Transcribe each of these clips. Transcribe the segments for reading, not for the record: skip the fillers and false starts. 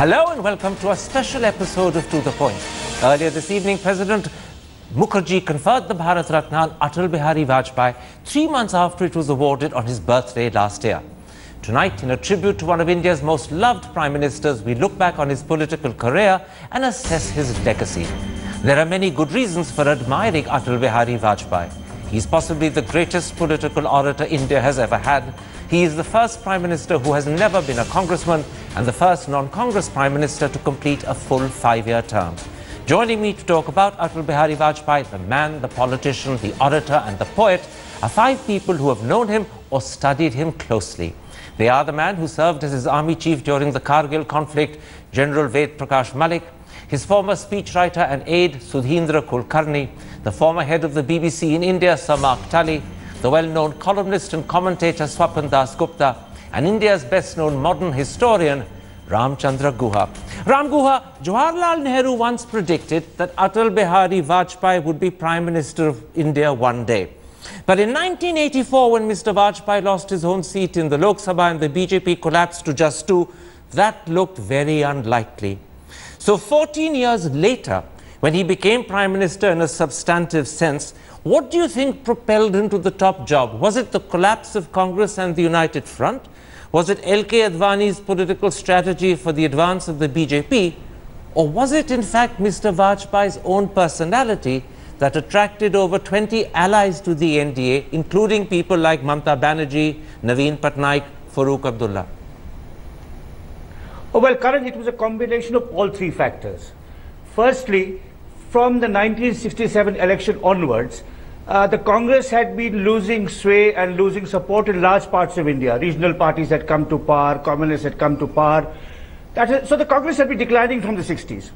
Hello and welcome to a special episode of To The Point. Earlier this evening, President Mukherjee conferred the Bharat Ratna on Atal Bihari Vajpayee 3 months after it was awarded on his birthday last year. Tonight, in a tribute to one of India's most loved Prime Ministers, we look back on his political career and assess his legacy. There are many good reasons for admiring Atal Bihari Vajpayee. He is possibly the greatest political orator India has ever had. He is the first Prime Minister who has never been a congressman and the first non-Congress Prime Minister to complete a full 5-year term. Joining me to talk about Atal Bihari Vajpayee, the man, the politician, the orator and the poet, are 5 people who have known him or studied him closely. They are the man who served as his army chief during the Kargil conflict, General Ved Prakash Malik, his former speechwriter and aide, Sudhindra Kulkarni, the former head of the BBC in India, Sir Mark Tully, the well-known columnist and commentator Swapan Das Gupta, and India's best-known modern historian, Ramchandra Guha. Ram Guha, Jawaharlal Nehru once predicted that Atal Bihari Vajpayee would be Prime Minister of India one day. But in 1984, when Mr. Vajpayee lost his own seat in the Lok Sabha and the BJP collapsed to just 2, that looked very unlikely. So 14 years later, when he became Prime Minister in a substantive sense, what do you think propelled him to the top job? Was it the collapse of Congress and the United Front? Was it L.K. Advani's political strategy for the advance of the BJP? Or was it in fact Mr. Vajpayee's own personality that attracted over 20 allies to the NDA, including people like Mamta Banerjee, Naveen Patnaik, Farooq Abdullah? Oh, well, Karan, it was a combination of all 3 factors. Firstly, from the 1967 election onwards, the Congress had been losing sway and losing support in large parts of India. Regional parties had come to power, communists had come to power. So the Congress had been declining from the 60s.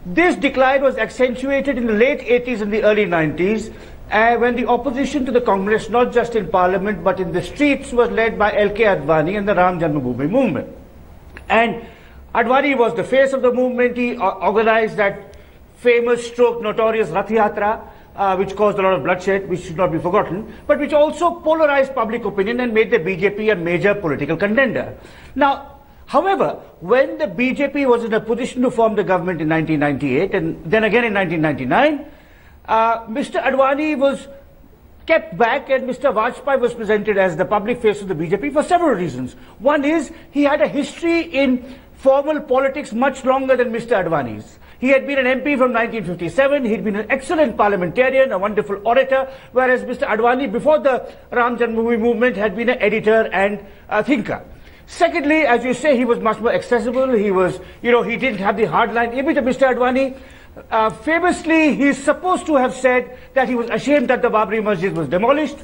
This decline was accentuated in the late 80s and the early 90s when the opposition to the Congress, not just in Parliament but in the streets, was led by L.K. Advani and the Ram Janmabhoomi movement. And Advani was the face of the movement. He organized that famous stroke notorious Rath Yatra, which caused a lot of bloodshed, which should not be forgotten, but which also polarized public opinion and made the BJP a major political contender. Now, however, when the BJP was in a position to form the government in 1998 and then again in 1999, Mr. Advani was kept back and Mr. Vajpayee was presented as the public face of the BJP for several reasons. One is he had a history in formal politics much longer than Mr. Advani's. He had been an MP from 1957, he'd been an excellent parliamentarian, a wonderful orator, whereas Mr. Advani, before the Ram Janmabhoomi movement, had been an editor and a thinker. Secondly, as you say, he was much more accessible. He was, he didn't have the hardline image of Mr. Advani. Famously, he is supposed to have said that he was ashamed that the Babri Masjid was demolished.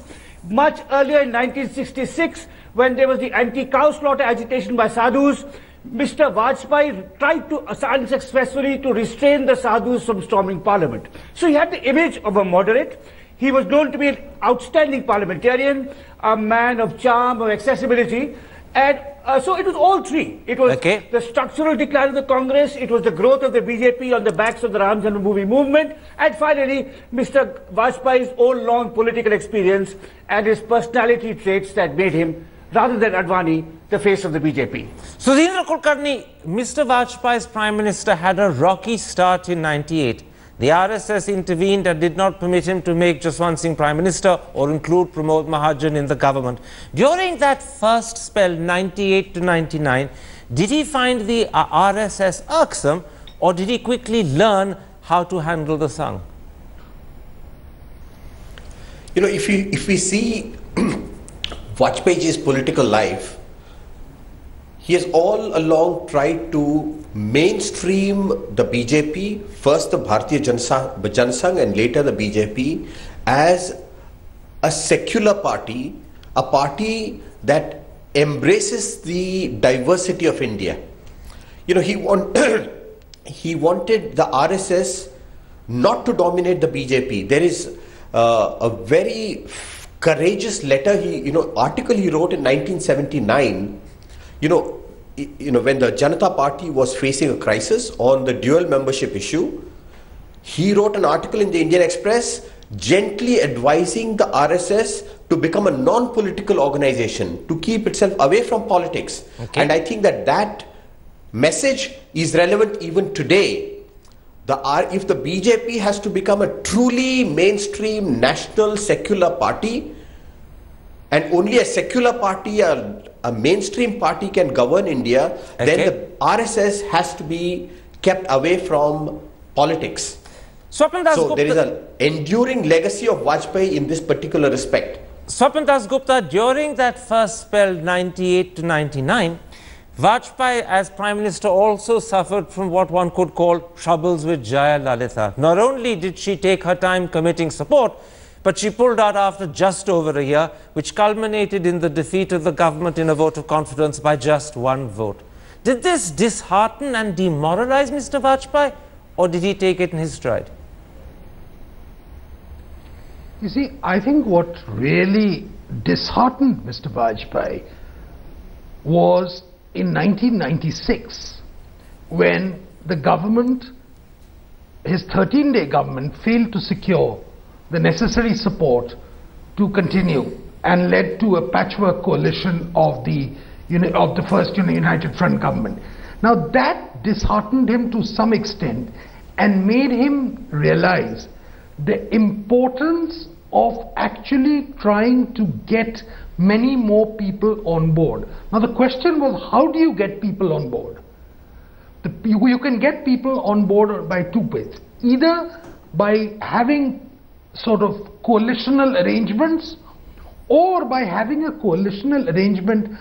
Much earlier in 1966, when there was the anti-cow slaughter agitation by sadhus, Mr. Vajpayee tried to unsuccessfully to restrain the sadhus from storming Parliament. So he had the image of a moderate. He was known to be an outstanding parliamentarian, a man of charm, of accessibility. And so it was all 3. It was the structural decline of the Congress, it was the growth of the BJP on the backs of the Ram Janmabhoomi movement, and finally Mr. Vajpayee's own long political experience and his personality traits that made him, rather than Advani, the face of the BJP. Sudhindra Kulkarni, Mr. Vajpayee's Prime Minister had a rocky start in 98. The RSS intervened and did not permit him to make Jaswant Singh Prime Minister or include Pramod Mahajan in the government. During that first spell, 98 to 99, did he find the RSS irksome or did he quickly learn how to handle the Sangh? If we see Vajpayee's political life, he has all along tried to mainstream the BJP, first the Bharatiya Janata Sangh and later the BJP, as a secular party, a party that embraces the diversity of India. He wanted the RSS not to dominate the BJP. There is a very courageous letter, article he wrote in 1979, when the Janata Party was facing a crisis on the dual membership issue. He wrote an article in the Indian Express gently advising the RSS to become a non-political organization, to keep itself away from politics. And I think that message is relevant even today. If the BJP has to become a truly mainstream national secular party, and only a secular party, a mainstream party can govern India, then the RSS has to be kept away from politics. So there is an enduring legacy of Vajpayee in this particular respect. Swapan Das Gupta, during that first spell, 98 to 99, Vajpayee as Prime Minister also suffered from what one could call troubles with Jayalalitha. Not only did she take her time committing support, but she pulled out after just over a year, which culminated in the defeat of the government in a vote of confidence by just one vote. Did this dishearten and demoralize Mr. Vajpayee, or did he take it in his stride? You see, I think what really disheartened Mr. Vajpayee was in 1996, when the government, his 13-day government, failed to secure the necessary support to continue and led to a patchwork coalition of the first United Front government. Now that disheartened him to some extent and made him realize the importance of actually trying to get many more people on board. Now the question was, how do you get people on board? You can get people on board by two ways. Either by having sort of coalitional arrangements, or by having a coalitional arrangement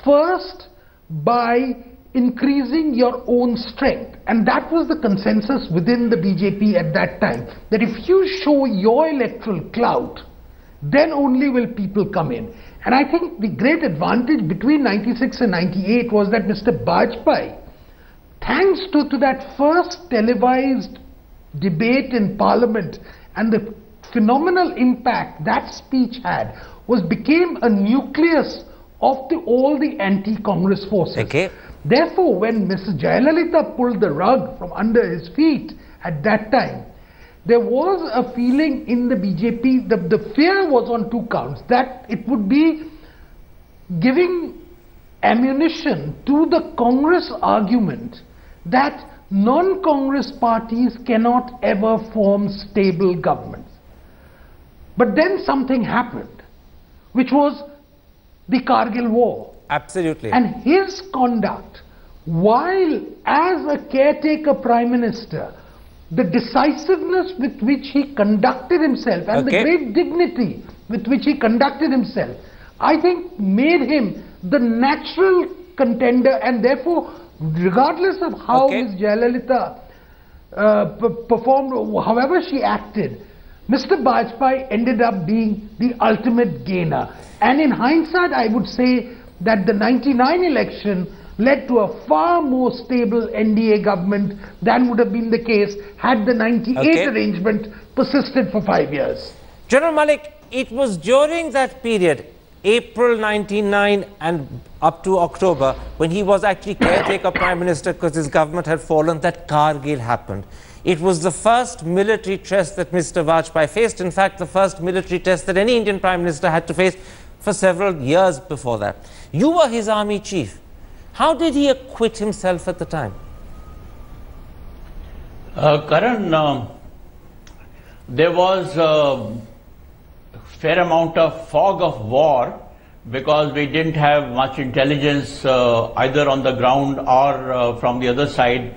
first by increasing your own strength. And that was the consensus within the BJP at that time, that if you show your electoral clout, then only will people come in. And I think the great advantage between 96 and 98 was that Mr. Vajpayee, thanks to that first televised debate in Parliament and the phenomenal impact that speech had, became a nucleus of all the anti-Congress forces. Therefore, when Mrs. Jayalalitha pulled the rug from under his feet at that time, there was a feeling in the BJP, the fear was on two counts, that it would be giving ammunition to the Congress argument that non-Congress parties cannot ever form stable governments. But then something happened, which was the Kargil War. Absolutely. And his conduct, while as a caretaker Prime Minister, the decisiveness with which he conducted himself and the great dignity with which he conducted himself, I think made him the natural contender, and therefore, regardless of how Ms. Jayalalitha performed, however she acted, Mr. Vajpayee ended up being the ultimate gainer. And in hindsight, I would say that the 99 election led to a far more stable NDA government than would have been the case had the 98 arrangement persisted for 5 years. General Malik, it was during that period, April 99 and up to October, when he was actually caretaker Prime Minister because his government had fallen, that Kargil happened. It was the first military test that Mr. Vajpayee faced. In fact, the first military test that any Indian Prime Minister had to face for several years before that. You were his army chief. How did he acquit himself at the time? Karan, there was a fair amount of fog of war because we didn't have much intelligence either on the ground or from the other side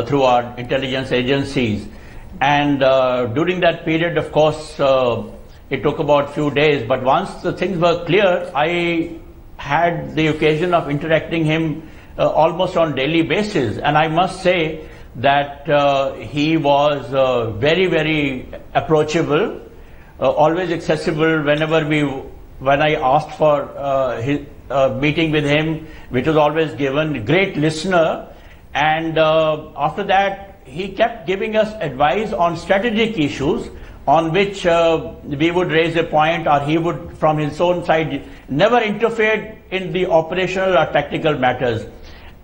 through our intelligence agencies. And during that period, of course, it took about few days, but once the things were clear, I had the occasion of interacting him almost on daily basis, and I must say that he was very, very approachable, always accessible when I asked for his meeting with him, which was always given, great listener. And after that, he kept giving us advice on strategic issues on which we would raise a point, or he would, from his own side, never interfered in the operational or tactical matters.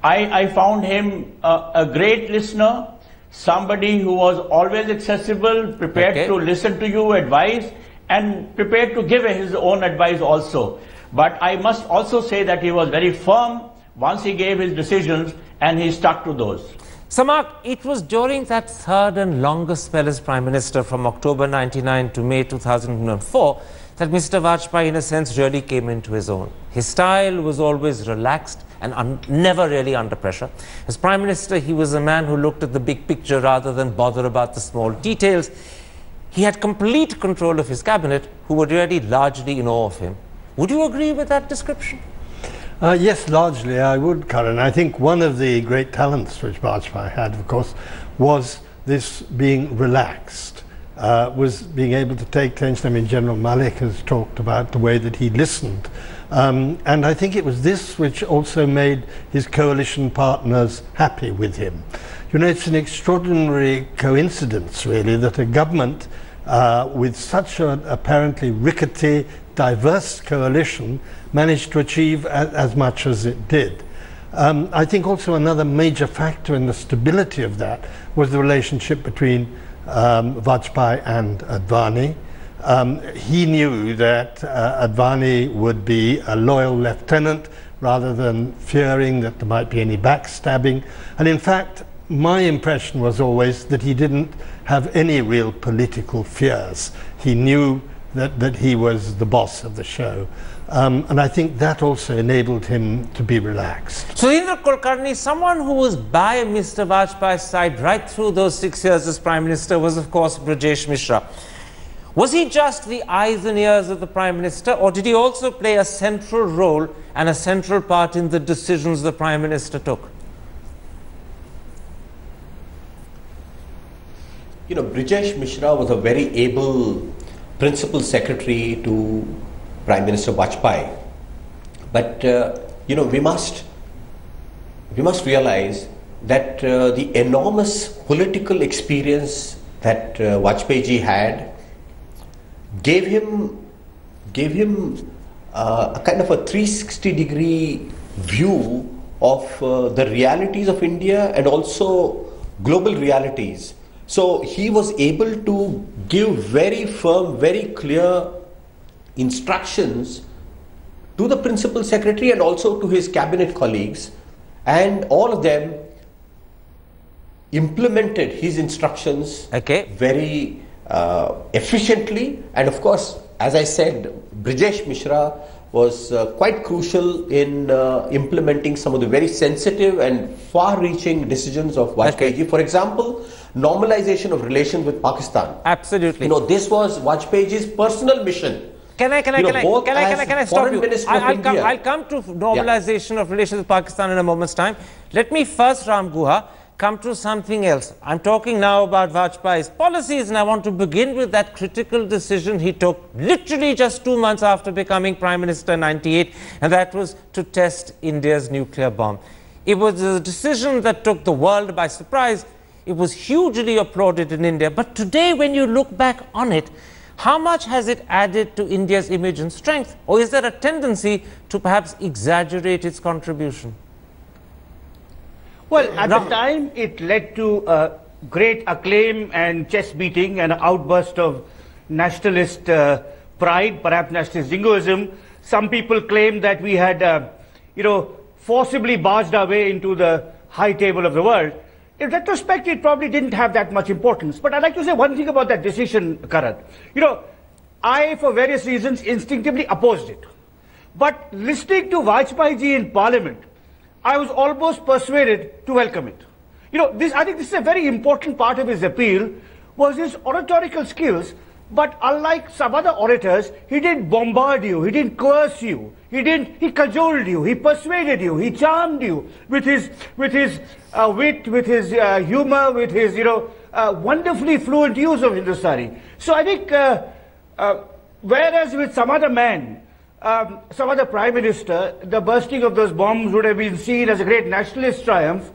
I found him a great listener, somebody who was always accessible, prepared to listen to you, advise, and prepared to give his own advice also. But I must also say that he was very firm once he gave his decisions, and he stuck to those. So, Mark, it was during that third and longest spell as Prime Minister from October 99 to May 2004 that Mr. Vajpayee, in a sense, really came into his own. His style was always relaxed and never really under pressure. As Prime Minister, he was a man who looked at the big picture rather than bother about the small details. He had complete control of his cabinet, who were really largely in awe of him. Would you agree with that description? Yes, largely I would, Karan. I think one of the great talents which Vajpayee had, of course, was this being relaxed, was being able to take tension. I mean, General Malik has talked about the way that he listened. And I think it was this which also made his coalition partners happy with him. You know, it's an extraordinary coincidence, really, that a government with such an apparently rickety, diverse coalition managed to achieve as much as it did. I think also another major factor in the stability of that was the relationship between Vajpayee and Advani. He knew that Advani would be a loyal lieutenant rather than fearing that there might be any backstabbing. And in fact, my impression was always that he didn't have any real political fears. He knew that he was the boss of the show. And I think that also enabled him to be relaxed. So, Indra Kulkarni, someone who was by Mr. Vajpayee's side right through those 6 years as Prime Minister was, of course, Brajesh Mishra. Was he just the eyes and ears of the Prime Minister, or did he also play a central role and a central part in the decisions the Prime Minister took? You know, Brajesh Mishra was a very able principal secretary to Prime Minister Vajpayee. But, you know, we must realize that the enormous political experience that Vajpayee ji had gave him a kind of a 360-degree view of the realities of India and also global realities. So he was able to give very firm, very clear instructions to the principal secretary and also to his cabinet colleagues, and all of them implemented his instructions very efficiently. And of course, as I said, Brajesh Mishra was quite crucial in implementing some of the very sensitive and far-reaching decisions of Vajpayee ji. For example, normalization of relations with Pakistan. Absolutely. You know, this was Vajpayee ji's personal mission. Can I stop you? I'll come to normalization of relations with Pakistan in a moment's time. Let me first, Ram Guha, come to something else. I'm talking now about Vajpayee's policies, and I want to begin with that critical decision he took literally just 2 months after becoming Prime Minister in '98, and that was to test India's nuclear bomb. It was a decision that took the world by surprise. It was hugely applauded in India. But today, when you look back on it, how much has it added to India's image and strength? Or is there a tendency to perhaps exaggerate its contribution? Well, at the time, it led to great acclaim and chest beating and an outburst of nationalist pride, perhaps nationalist jingoism. Some people claim that we had, you know, forcibly barged our way into the high table of the world. In retrospect, it probably didn't have that much importance. But I'd like to say one thing about that decision, Karan. You know, I, for various reasons, instinctively opposed it. But listening to Vajpayee ji in Parliament, I was almost persuaded to welcome it. You know, I think this is a very important part of his appeal, was his oratorical skills. But unlike some other orators, he didn't bombard you, he didn't coerce you, he cajoled you, he persuaded you, he charmed you with his wit, with his humor, with his, you know, wonderfully fluent use of Hindustani. So I think, whereas with some other man, some other Prime Minister, the bursting of those bombs would have been seen as a great nationalist triumph,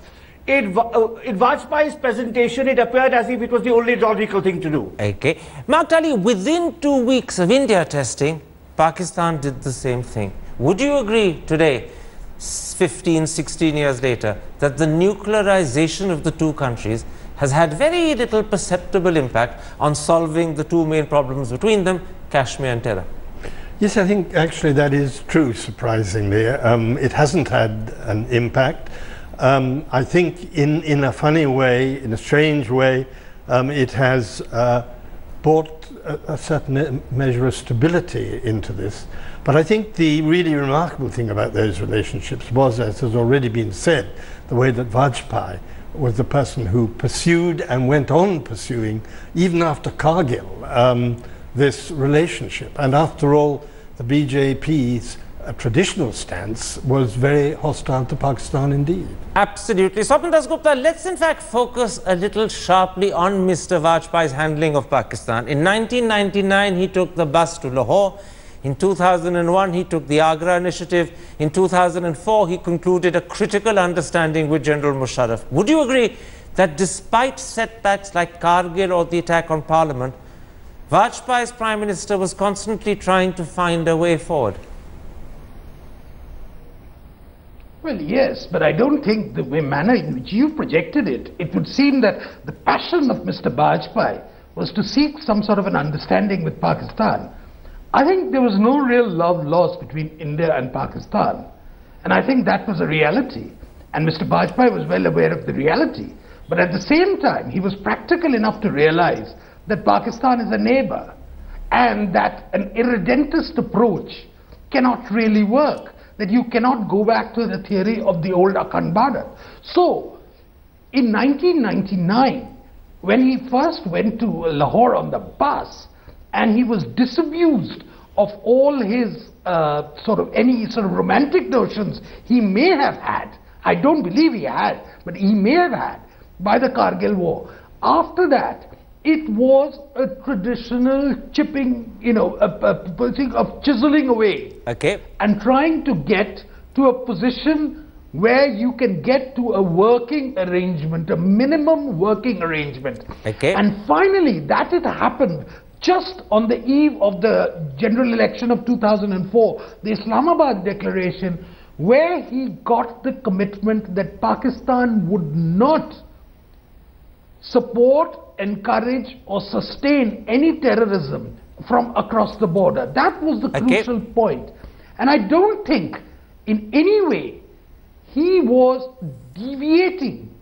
in Vajpayee's presentation, it appeared as if it was the only logical thing to do. Okay. Mark Tully, within 2 weeks of India testing, Pakistan did the same thing. Would you agree today, 15, 16 years later, that the nuclearization of the two countries has had very little perceptible impact on solving the two main problems between them, Kashmir and terror? Yes, I think actually that is true, surprisingly. It hasn't had an impact. I think in a funny way, in a strange way, it has brought a certain measure of stability into this. But I think the really remarkable thing about those relationships was, as has already been said, the way that Vajpayee was the person who pursued and went on pursuing, even after Kargil, this relationship. And after all, the BJP's traditional stance was very hostile to Pakistan indeed. Absolutely. Swapnil Dasgupta, let's in fact focus a little sharply on Mr. Vajpayee's handling of Pakistan. In 1999, he took the bus to Lahore. In 2001, he took the Agra initiative. In 2004, he concluded a critical understanding with General Musharraf. Would you agree that despite setbacks like Kargil or the attack on Parliament, Vajpayee's Prime Minister was constantly trying to find a way forward? Well, yes, but I don't think the manner in which you projected it, it would seem that the passion of Mr. Vajpayee was to seek some sort of an understanding with Pakistan. I think there was no real love lost between India and Pakistan. And I think that was a reality. And Mr. Vajpayee was well aware of the reality. But at the same time, he was practical enough to realize that Pakistan is a neighbor and that an irredentist approach cannot really work, that you cannot go back to the theory of the old Akhand Bharat. So, in 1999, when he first went to Lahore on the bus, and he was disabused of all his any sort of romantic notions he may have had, I don't believe he had, but he may have had, by the Kargil war. After that, it was a traditional chipping, of chiseling away. Okay. And trying to get to a position where you can get to a working arrangement, a minimum working arrangement. Okay. And finally, that had happened just on the eve of the general election of 2004, the Islamabad Declaration, where he got the commitment that Pakistan would not support, encourage or sustain any terrorism from across the border. That was the crucial point. And I don't think in any way he was deviating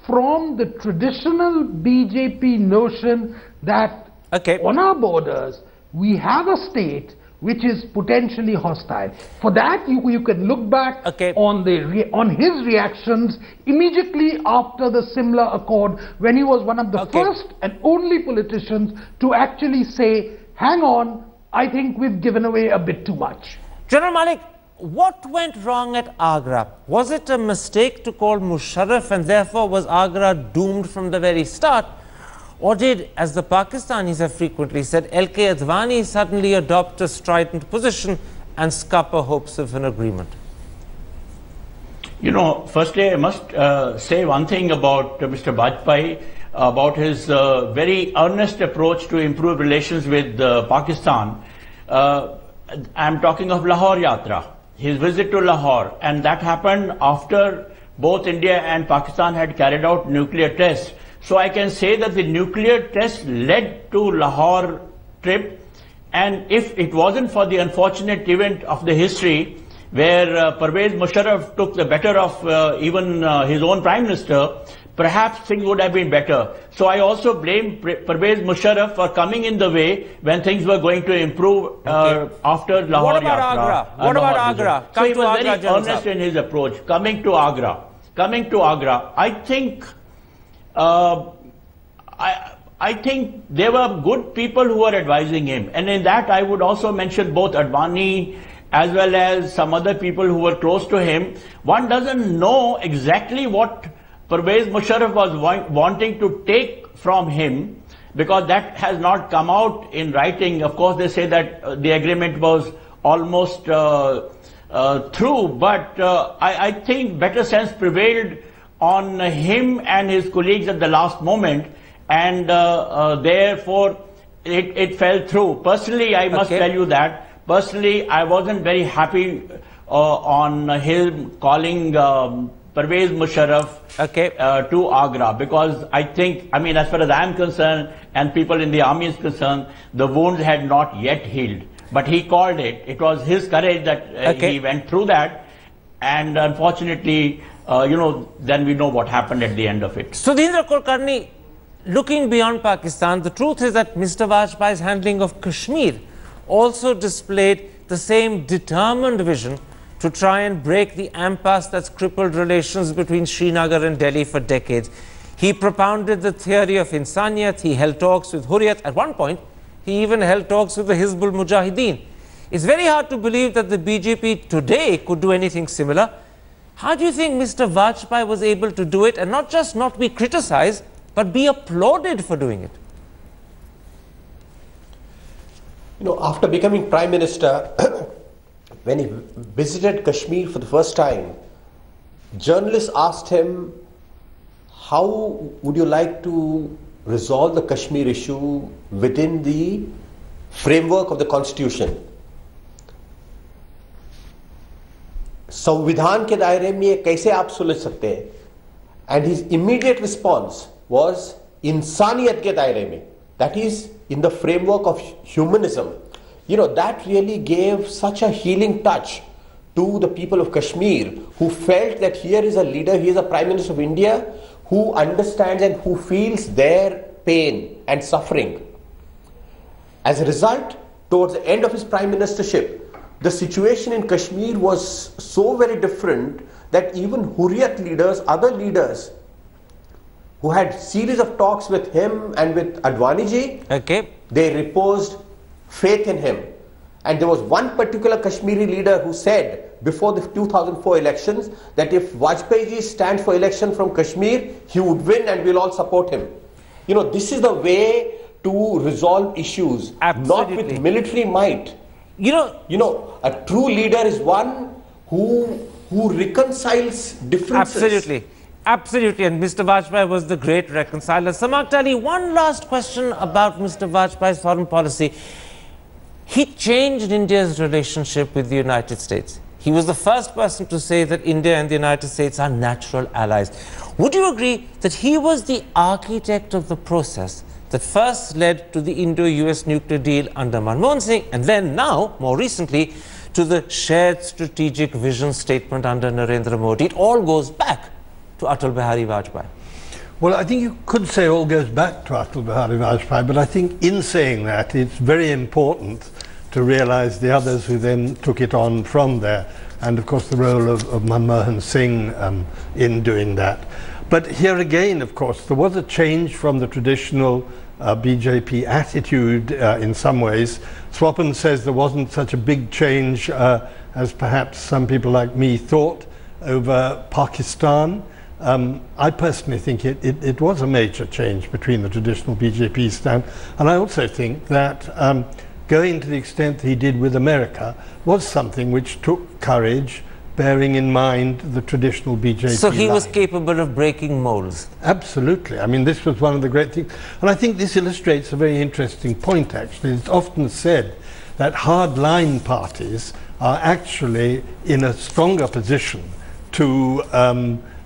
from the traditional BJP notion that on our borders we have a state which is potentially hostile. For that, you can look back on his reactions immediately after the Simla Accord, when he was one of the first and only politicians to actually say, hang on, I think we've given away a bit too much. General Malik, what went wrong at Agra? Was it a mistake to call Musharraf and therefore was Agra doomed from the very start? Or did, as the Pakistanis have frequently said, L.K. Advani suddenly adopt a strident position and scupper hopes of an agreement? You know, firstly, I must say one thing about Mr. Vajpayee, about his very earnest approach to improve relations with Pakistan. I'm talking of Lahore Yatra, his visit to Lahore, and that happened after both India and Pakistan had carried out nuclear tests. So I can say that the nuclear test led to Lahore trip, and if it wasn't for the unfortunate event of the history where Pervez Musharraf took the better of even his own Prime Minister, perhaps things would have been better. So I also blame Pervez Musharraf for coming in the way when things were going to improve after Lahore What about Yatra. Agra? What about Agra? So he was very earnest in his approach. Coming to Agra, I think I think there were good people who were advising him, and in that I would also mention both Advani as well as some other people who were close to him. One doesn't know exactly what Pervez Musharraf was wanting to take from him, because that has not come out in writing. Of course, they say that the agreement was almost through, but I think better sense prevailed on him and his colleagues at the last moment, and therefore it fell through. Personally, I must tell you that, personally, I wasn't very happy on him calling Pervez Musharraf to Agra, because I think, I mean, as far as I am concerned and people in the army is concerned, the wounds had not yet healed. But he called it. It was his courage that he went through that. And unfortunately, then we know what happened at the end of it. Sudhindra Kulkarni, looking beyond Pakistan, the truth is that Mr. Vajpayee's handling of Kashmir also displayed the same determined vision to try and break the impasse that's crippled relations between Srinagar and Delhi for decades. He propounded the theory of insaniyat, he held talks with Hurriyat. At one point, he even held talks with the Hizbul Mujahideen. It's very hard to believe that the BJP today could do anything similar. How do you think Mr. Vajpayee was able to do it, and not just not be criticized, but be applauded for doing it? After becoming Prime Minister, when he visited Kashmir for the first time, journalists asked him, how would you like to resolve the Kashmir issue within the framework of the Constitution? संविधान के दायरे में ये कैसे आप सुलझ सकते हैं? And his immediate response was इंसानियत के दायरे में, that is in the framework of humanism. That really gave such a healing touch to the people of Kashmir, who felt that here is a leader, he is a Prime Minister of India, who understands and who feels their pain and suffering. As a result, towards the end of his prime ministership, the situation in Kashmir was so very different that even Hurriyat leaders, other leaders who had series of talks with him and with Advani ji, they reposed faith in him. And there was one particular Kashmiri leader who said before the 2004 elections that if Vajpayee ji stands for election from Kashmir, he would win and we'll all support him. This is the way to resolve issues, not with military might. A true leader is one who reconciles differences. Absolutely, and Mr. Vajpayee was the great reconciler. Samak Ali, one last question about Mr. Vajpayee's foreign policy. He changed India's relationship with the United States. He was the first person to say that India and the United States are natural allies. Would you agree that he was the architect of the process that first led to the Indo-US nuclear deal under Manmohan Singh, and then now, more recently, to the shared strategic vision statement under Narendra Modi? It all goes back to Atal Bihari Vajpayee. Well, I think you could say all goes back to Atal Bihari Vajpayee, but I think in saying that, it's very important to realize the others who then took it on from there, and of course the role of Manmohan Singh in doing that. But here again, of course, there was a change from the traditional BJP attitude in some ways. Swapan says there wasn't such a big change as perhaps some people like me thought over Pakistan. I personally think it was a major change between the traditional BJP stand, and I also think that going to the extent he did with America was something which took courage, bearing in mind the traditional BJP So he line. was capable of breaking molds. Absolutely. I mean, this was one of the great things. And I think this illustrates a very interesting point, actually. It's often said that hardline parties are actually in a stronger position to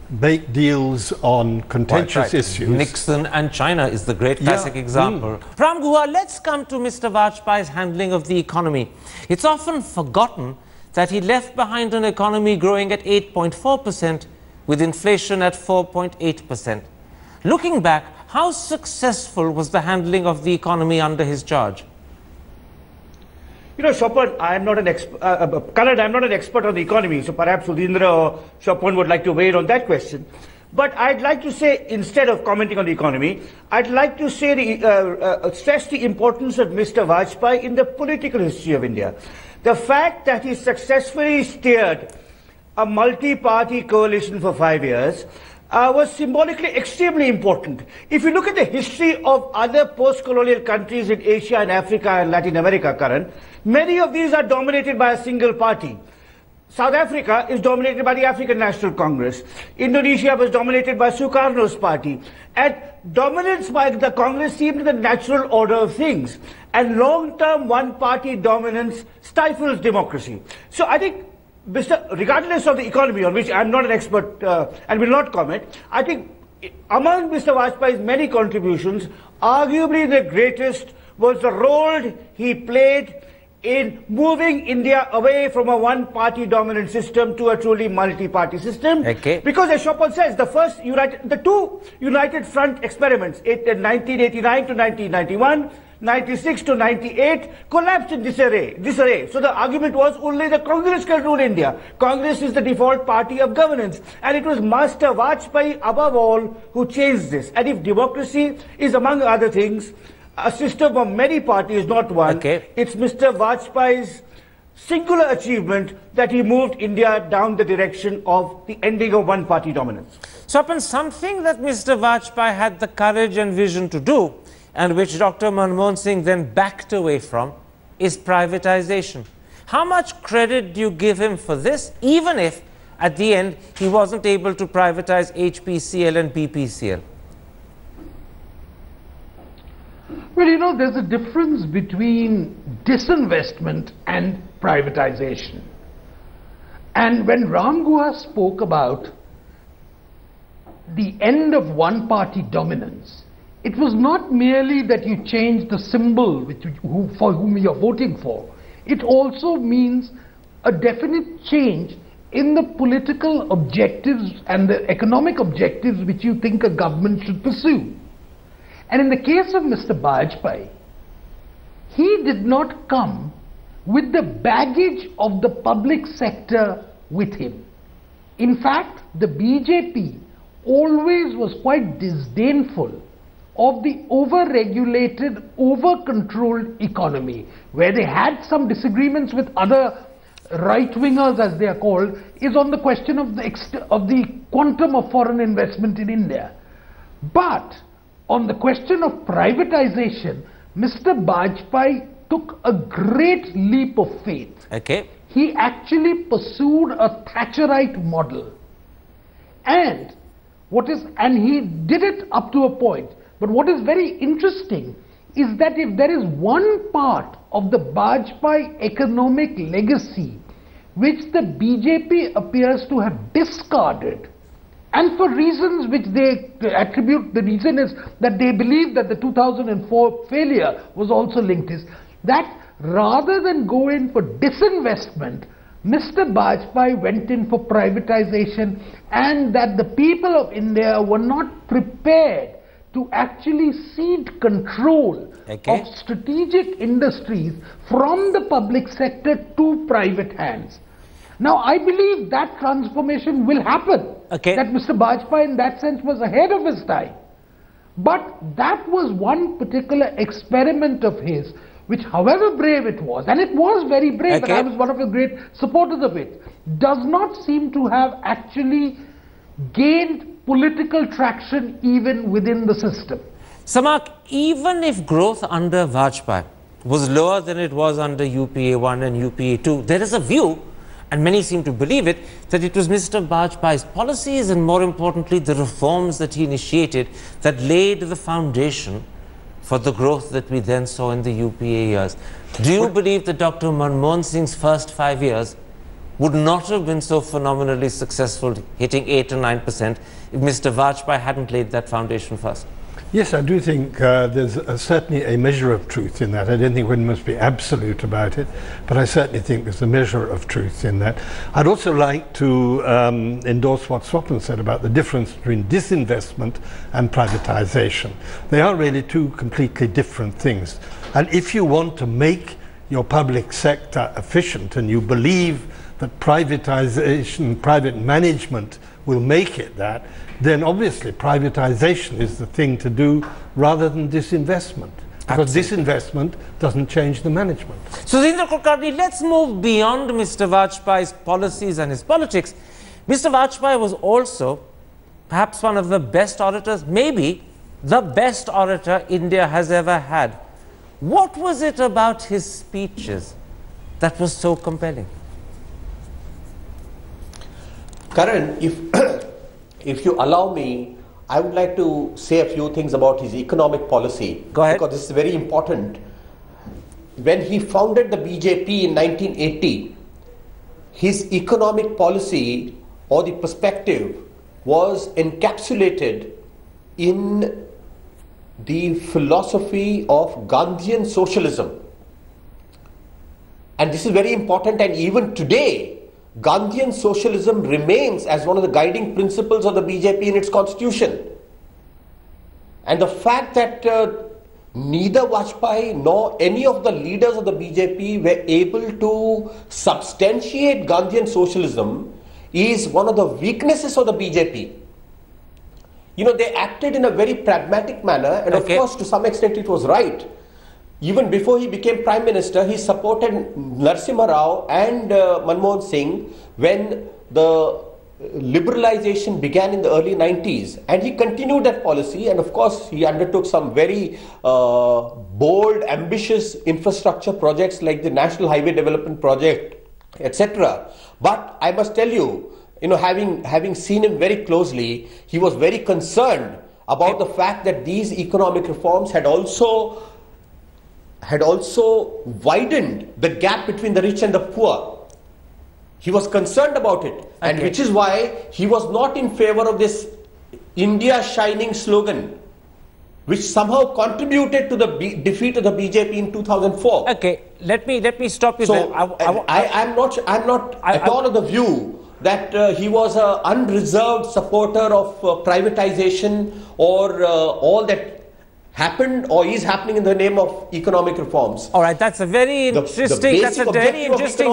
make deals on contentious issues. Nixon and China is the great classic example. Pram Guha, let's come to Mr. Vajpayee's handling of the economy. It's often forgotten that he left behind an economy growing at 8.4% with inflation at 4.8%. Looking back, how successful was the handling of the economy under his charge? Swapan, I'm not an expert on the economy, so perhaps Sudhindra or Swapan would like to weigh in on that question. But I'd like to say, instead of commenting on the economy, I'd like to say stress the importance of Mr. Vajpayee in the political history of India. The fact that he successfully steered a multi-party coalition for 5 years was symbolically extremely important. If you look at the history of other post-colonial countries in Asia and Africa and Latin America, Karan, many of these are dominated by a single party. South Africa is dominated by the African National Congress. Indonesia was dominated by Sukarno's party. And dominance by the Congress seemed the natural order of things. And long-term one-party dominance stifles democracy. So I think, regardless of the economy, on which I'm not an expert and will not comment, I think among Mr. Vajpayee's many contributions, arguably the greatest was the role he played in moving India away from a one-party dominant system to a truly multi-party system. Okay. Because as Chopin says, the two United Front experiments, in 1989 to 1991, 96 to 98, collapsed in disarray. So the argument was only the Congress can rule India. Congress is the default party of governance. And it was Master Vajpayee above all who changed this. And if democracy is, among other things, a system of many parties, not one, it's Mr. Vajpayee's singular achievement that he moved India down the direction of the ending of one-party dominance. So, upon something that Mr. Vajpayee had the courage and vision to do, and which Dr. Manmohan Singh then backed away from, is privatization. How much credit do you give him for this, even if at the end he wasn't able to privatize HPCL and BPCL? Well, you know, there's a difference between disinvestment and privatization. And when Ram Guha spoke about the end of one-party dominance, it was not merely that you change the symbol for whom you're voting for. It also means a definite change in the political objectives and the economic objectives which you think a government should pursue. And in the case of Mr. Vajpayee, he did not come with the baggage of the public sector with him. In fact, the BJP always was quite disdainful of the over-regulated, over-controlled economy. Where they had some disagreements with other right-wingers, as they are called, is on the question of the quantum of foreign investment in India. But on the question of privatization, Mr. Vajpayee took a great leap of faith. Okay. He actually pursued a Thatcherite model. And he did it up to a point. But what is very interesting is that if there is one part of the Vajpayee economic legacy which the BJP appears to have discarded, and for reasons which they attribute, the reason is that they believe that the 2004 failure was also linked, is that rather than go in for disinvestment, Mr. Vajpayee went in for privatization, and that the people of India were not prepared to actually cede control of strategic industries from the public sector to private hands. Now, I believe that transformation will happen. That Mr. Vajpayee in that sense was ahead of his time. But that was one particular experiment of his, which however brave it was, and it was very brave, and I was one of the great supporters of it, does not seem to have actually gained political traction even within the system. Samak, even if growth under Vajpayee was lower than it was under UPA 1 and UPA 2, there is a view, and many seem to believe it, that it was Mr. Vajpayee's policies and more importantly the reforms that he initiated that laid the foundation for the growth that we then saw in the UPA years. Do you believe that Dr. Manmohan Singh's first 5 years would not have been so phenomenally successful, hitting 8 or 9%, if Mr. Vajpayee hadn't laid that foundation first? Yes, I do think there's certainly a measure of truth in that. I don't think one must be absolute about it, but I certainly think there's a measure of truth in that. I'd also like to endorse what Swapan said about the difference between disinvestment and privatization. They are really two completely different things. And if you want to make your public sector efficient and you believe that privatization, private management will make it that, then obviously privatization is the thing to do rather than disinvestment. Because disinvestment doesn't change the management. So, Zindra Kulkarni, let's move beyond Mr. Vajpayee's policies and his politics. Mr. Vajpayee was also perhaps one of the best orators, maybe the best orator India has ever had. What was it about his speeches that was so compelling? Karan, if you allow me, I would like to say a few things about his economic policy. Go ahead. Because this is very important. When he founded the BJP in 1980, his economic policy or the perspective was encapsulated in the philosophy of Gandhian socialism. and this is very important, and even today, Gandhian socialism remains as one of the guiding principles of the BJP in its constitution. And the fact that neither Vajpayee nor any of the leaders of the BJP were able to substantiate Gandhian socialism is one of the weaknesses of the BJP. You know, they acted in a very pragmatic manner, and of course, to some extent it was right. Even before he became Prime Minister, he supported Narasimha Rao and Manmohan Singh when the liberalization began in the early 90s, and he continued that policy, and of course he undertook some very bold, ambitious infrastructure projects like the National Highway Development Project, etc. But I must tell you, having seen him very closely, he was very concerned about the fact that these economic reforms had also widened the gap between the rich and the poor. He was concerned about it, and which is why he was not in favor of this India Shining slogan, which somehow contributed to the defeat of the BJP in 2004. Okay, let me stop you there. I'm not at all of the view that he was an unreserved supporter of privatization or all that happened or is happening in the name of economic reforms. All right, that's a very interesting,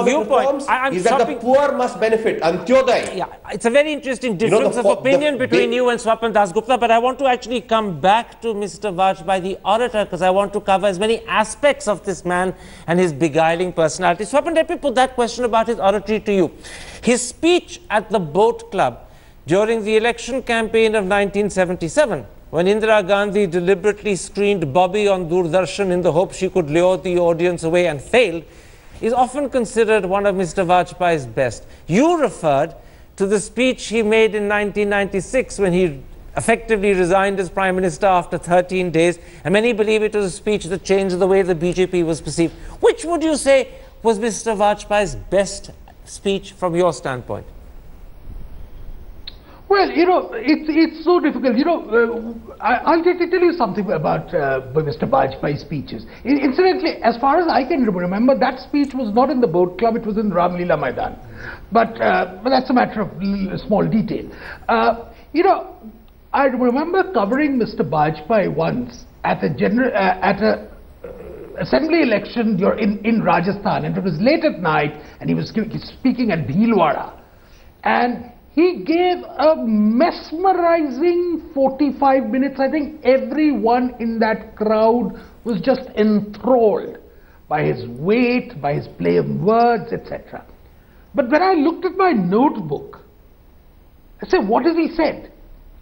viewpoint. Is that the poor must benefit, Antyodaya. Yeah, it's a very interesting difference of opinion between you and Swapan Dasgupta, but I want to actually come back to Mr. Vajpayee, the orator, because I want to cover as many aspects of this man and his beguiling personality. Swapan, let me put that question about his oratory to you. His speech at the Boat Club during the election campaign of 1977, when Indira Gandhi deliberately screened Bobby on Doordarshan in the hope she could lure the audience away and failed, is often considered one of Mr. Vajpayee's best. You referred to the speech he made in 1996 when he effectively resigned as Prime Minister after 13 days, and many believe it was a speech that changed the way the BJP was perceived. Which would you say was Mr. Vajpayee's best speech from your standpoint? Well, it's so difficult. I'll tell you something about Mr. Vajpayee's speeches. Incidentally, as far as I can remember, that speech was not in the Boat Club, it was in Ramlila Maidan. But that's a matter of small detail. I remember covering Mr. Vajpayee once at a assembly election in Rajasthan, and it was late at night, and he was speaking at Bhilwara. And he gave a mesmerizing 45 minutes. I think everyone in that crowd was just enthralled by his weight, by his play of words, etc. But when I looked at my notebook, I said, what has he said?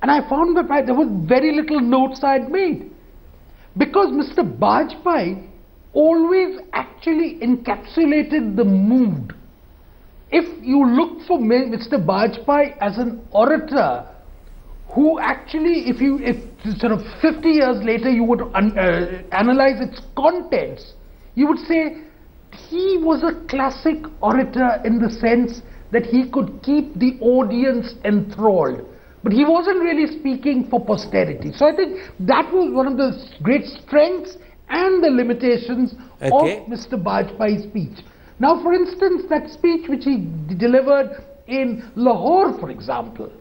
And I found that there was very little notes I had made. Because Mr. Vajpayee always actually encapsulated the mood. If you look for Mr. Vajpayee as an orator who actually, if sort of 50 years later you would analyze its contents, you would say he was a classic orator in the sense that he could keep the audience enthralled. But he wasn't really speaking for posterity. So I think that was one of the great strengths and the limitations of Mr. Vajpayee's speech. Now, for instance, that speech which he delivered in Lahore, for example,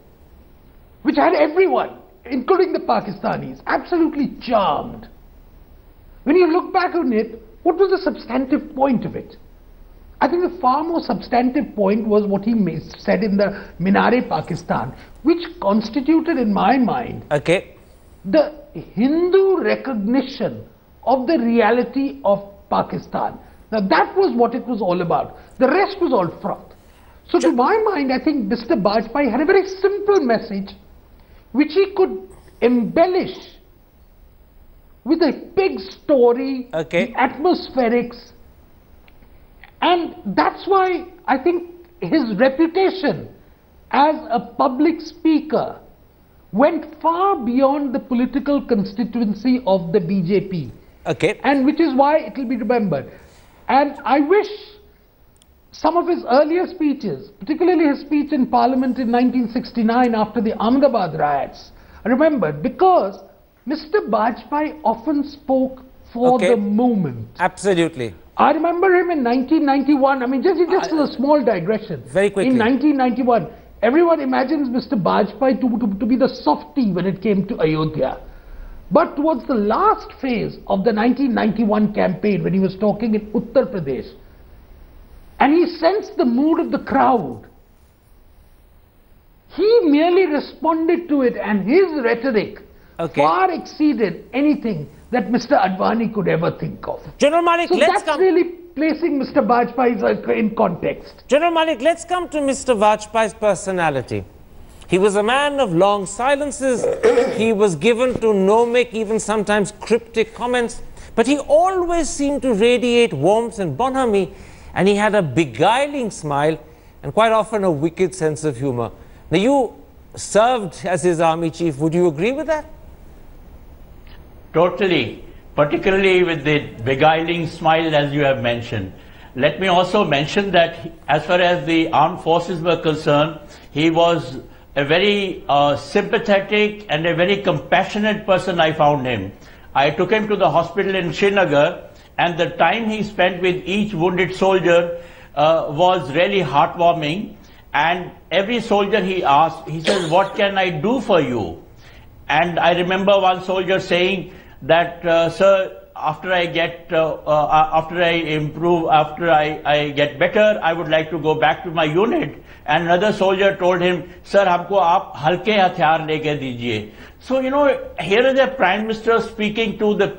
which had everyone, including the Pakistanis, absolutely charmed. When you look back on it, what was the substantive point of it? I think the far more substantive point was what he said in the Minare-Pakistan, which constituted, in my mind, the Hindu recognition of the reality of Pakistan. Now that was what it was all about. The rest was all froth. So to my mind, I think Mr. Vajpayee had a very simple message which he could embellish with a big story, the atmospherics, and that's why I think his reputation as a public speaker went far beyond the political constituency of the BJP. And which is why it will be remembered. And I wish some of his earlier speeches, particularly his speech in Parliament in 1969 after the Ahmedabad riots, are remembered, because Mr. Vajpayee often spoke for the moment. Absolutely. I remember him in 1991. I mean, just as a small digression. Very quickly. In 1991, everyone imagines Mr. Vajpayee to be the softie when it came to Ayodhya. But towards the last phase of the 1991 campaign, when he was talking in Uttar Pradesh, and he sensed the mood of the crowd, he merely responded to it, and his rhetoric far exceeded anything that Mr. Advani could ever think of. General Malik, so that's really placing Mr. Vajpayee in context. General Malik, let's come to Mr. Vajpayee's personality. He was a man of long silences. He was given to no-make, even sometimes cryptic comments. But he always seemed to radiate warmth and bonhomie, and he had a beguiling smile and quite often a wicked sense of humor. Now, you served as his army chief. Would you agree with that? Totally, particularly with the beguiling smile, as you have mentioned. Let me also mention that as far as the armed forces were concerned, he was a very sympathetic and a very compassionate person. I found him. I took him to the hospital in Srinagar, and the time he spent with each wounded soldier was really heartwarming. And every soldier he asked, he says, "What can I do for you?" And I remember one soldier saying that, "Sir, after I get better, I would like to go back to my unit." And another soldier told him, "Sir, हमको आप हल्के हथियार लेके दीजिए." So, you know, here is a Prime Minister speaking to the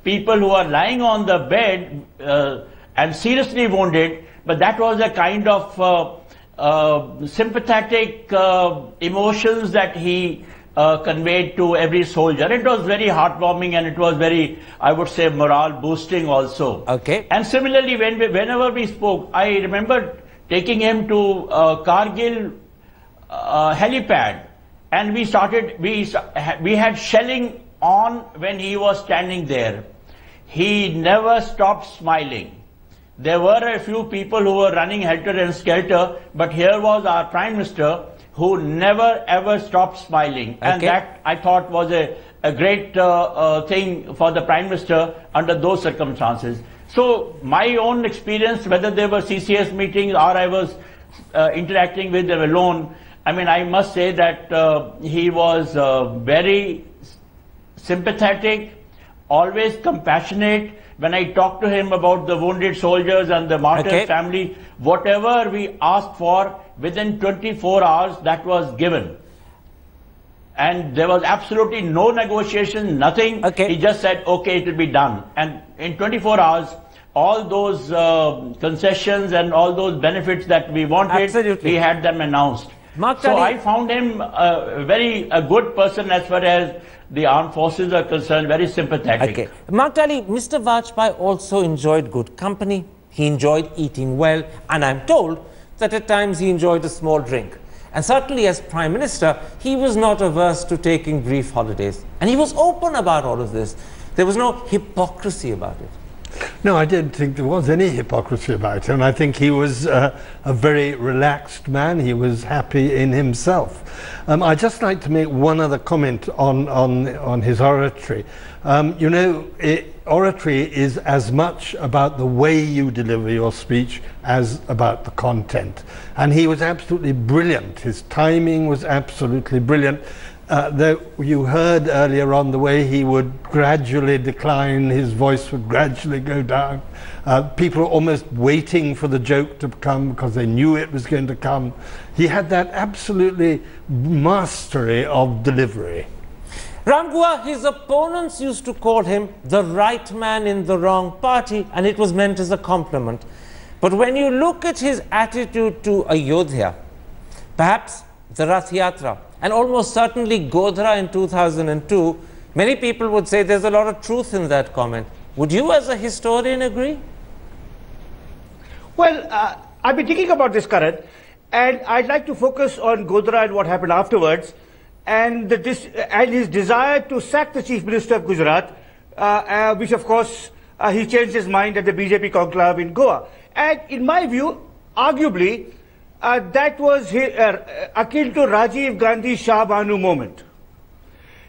people who are lying on the bed and seriously wounded, but that was a kind of sympathetic emotions that he conveyed to every soldier. It was very heartwarming, and it was very, I would say, morale boosting also. Okay. And similarly, whenever we spoke, I remember taking him to Kargil helipad, and we had shelling on when he was standing there. He never stopped smiling. There were a few people who were running helter and skelter, but here was our Prime Minister who never ever stopped smiling. Okay. And that, I thought, was a great thing for the Prime Minister under those circumstances. So my own experience, whether there were CCS meetings or I was interacting with them alone, I mean, I must say that he was very sympathetic, always compassionate. When I talked to him about the wounded soldiers and the martyrs' family, whatever we asked for, within 24 hours, that was given. And there was absolutely no negotiation, nothing. He just said, "Okay, it will be done." And in 24 hours, all those concessions and all those benefits that we wanted, we had them announced. So I found him a good person as far as the armed forces are concerned, very sympathetic. Okay. Mark Talley, Mr. Vajpayee also enjoyed good company. He enjoyed eating well, and I'm told that at times he enjoyed a small drink. And certainly as Prime Minister, he was not averse to taking brief holidays. And he was open about all of this. There was no hypocrisy about it. No, I didn't think there was any hypocrisy about him. I think he was a very relaxed man. He was happy in himself. I'd just like to make one other comment on his oratory. You know, oratory is as much about the way you deliver your speech as about the content. And he was absolutely brilliant. His timing was absolutely brilliant. You heard earlier on the way he would gradually decline, his voice would gradually go down. People were almost waiting for the joke to come because they knew it was going to come. He had that absolutely mastery of delivery. Ramgua, his opponents used to call him the right man in the wrong party, and it was meant as a compliment. But when you look at his attitude to Ayodhya, perhaps the Rath Yatra, and almost certainly Godhra in 2002, many people would say there's a lot of truth in that comment. Would you as a historian agree? Well, I've been thinking about this, Karan, and I'd like to focus on Godhra and what happened afterwards, and his desire to sack the Chief Minister of Gujarat, which of course he changed his mind at the BJP conclave in Goa. And in my view, arguably, that was akin to Rajiv Gandhi Shah Banu moment.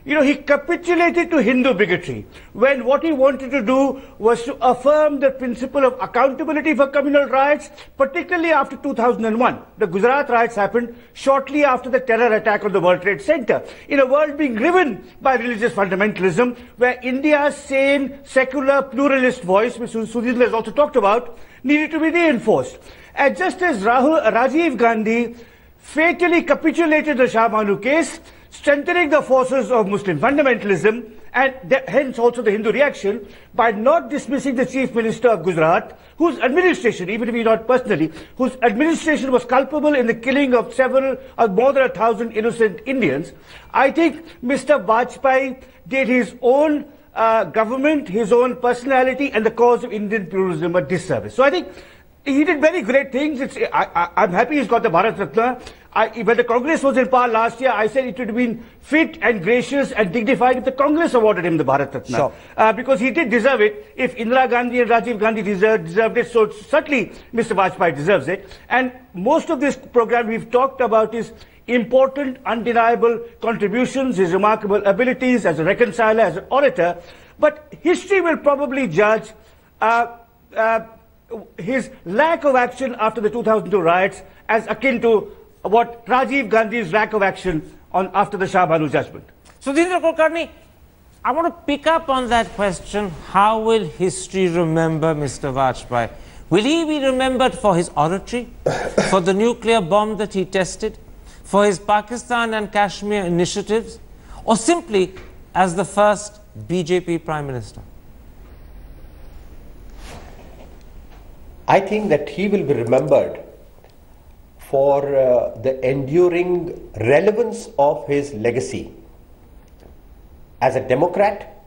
You know, he capitulated to Hindu bigotry when what he wanted to do was to affirm the principle of accountability for communal riots, particularly after 2001. The Gujarat riots happened shortly after the terror attack on the World Trade Center. In a world being riven by religious fundamentalism, where India's sane, secular, pluralist voice, which Sudhindra has also talked about, needed to be reinforced. And just as Rajiv Gandhi fatally capitulated the Shah Banu case, strengthening the forces of Muslim fundamentalism and hence also the Hindu reaction by not dismissing the Chief Minister of Gujarat, whose administration, even if he not personally, whose administration was culpable in the killing of more than 1,000 innocent Indians. I think Mr. Vajpayee did his own government, his own personality and the cause of Indian pluralism a disservice. So I think he did very great things. I'm happy he's got the Bharat Ratna. When the Congress was in power last year, I said it would have been fit and gracious and dignified if the Congress awarded him the Bharat Ratna. Sure. Because he did deserve it. If Indira Gandhi and Rajiv Gandhi deserved it, so certainly Mr. Vajpayee deserves it. And most of this program we've talked about is important, undeniable contributions, his remarkable abilities as a reconciler, as an orator. But history will probably judge his lack of action after the 2002 riots as akin to what Rajiv Gandhi's lack of action after the Shah Banu judgment. Sudhindra Kulkarni, I want to pick up on that question. How will history remember Mr. Vajpayee? Will he be remembered for his oratory, for the nuclear bomb that he tested, for his Pakistan and Kashmir initiatives, or simply as the first BJP Prime Minister? I think that he will be remembered for the enduring relevance of his legacy. As a Democrat,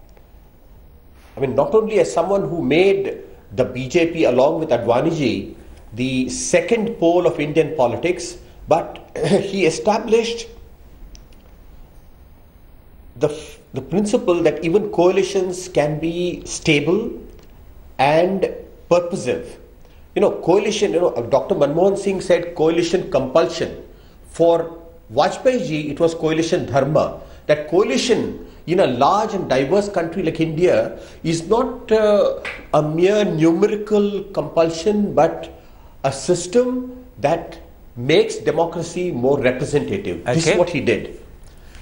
I mean, not only as someone who made the BJP along with Advaniji the second pole of Indian politics, but he established the principle that even coalitions can be stable and purposive. You know, coalition, Dr. Manmohan Singh said coalition compulsion. For Vajpayee ji, it was coalition dharma. That coalition in a large and diverse country like India is not a mere numerical compulsion, but a system that makes democracy more representative. Okay. This is what he did.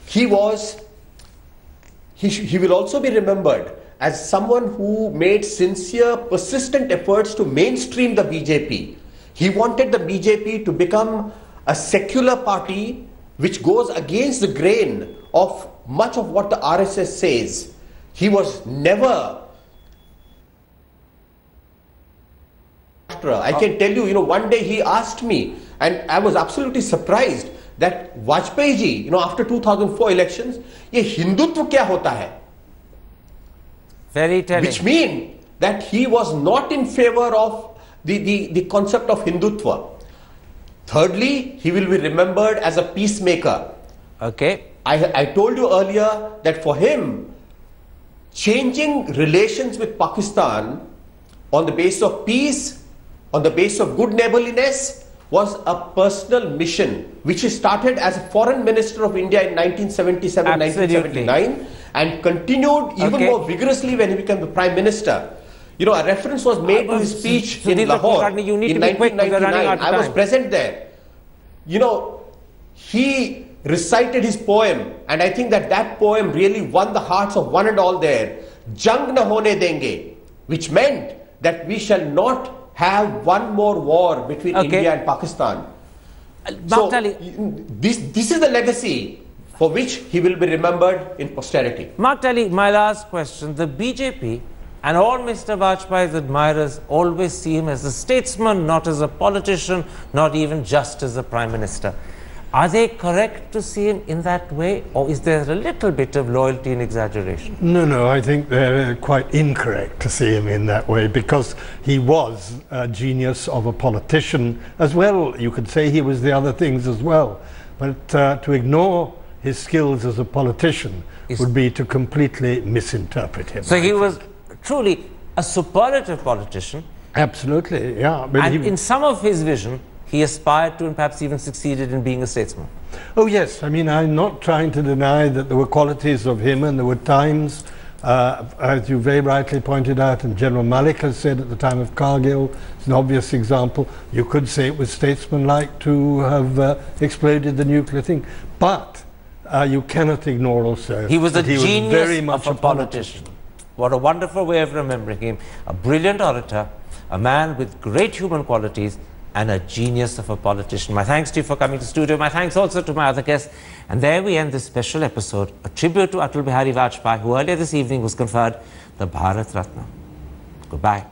He will also be remembered as someone who made sincere, persistent efforts to mainstream the BJP. He wanted the BJP to become a secular party which goes against the grain of much of what the RSS says. He was never... I can tell you, one day he asked me, and I was absolutely surprised, that Vajpayee ji, after 2004 elections, ye Hindutva kya hota hai? Very telling. Which means that he was not in favor of the concept of Hindutva. Thirdly, he will be remembered as a peacemaker. Okay. I told you earlier that for him, changing relations with Pakistan on the basis of peace, on the basis of good neighborliness, was a personal mission, which he started as a foreign minister of India in 1977, Absolutely. 1979, and continued even more vigorously when he became the prime minister. A reference was made to his speech in Lahore in 1999. I was present there. He recited his poem, and I think that poem really won the hearts of one and all there. Jang na hone denge, which meant that we shall not have one more war between India and Pakistan. So, this is the legacy for which he will be remembered in posterity. Mark Talley, my last question. The BJP and all Mr. Vajpayee's admirers always see him as a statesman, not as a politician, not even just as a prime minister. Are they correct to see him in that way, or is there a little bit of loyalty and exaggeration? No, I think they're quite incorrect to see him in that way, because he was a genius of a politician as well. You could say he was the other things as well. But to ignore his skills as a politician would be to completely misinterpret him. So he was truly a superlative politician. Absolutely, yeah. But and in some of his vision, he aspired to and perhaps even succeeded in being a statesman. Oh yes, I mean, I'm not trying to deny that there were qualities of him, and there were times, as you very rightly pointed out, and General Malik has said at the time of Kargil, it's an obvious example, you could say it was statesmanlike to have exploded the nuclear thing, but you cannot ignore also he was a that he genius was very much of a politician. What a wonderful way of remembering him. A brilliant orator, a man with great human qualities, and a genius of a politician. My thanks to you for coming to the studio. My thanks also to my other guests. And there we end this special episode, a tribute to Atal Bihari Vajpayee, who earlier this evening was conferred the Bharat Ratna. Goodbye.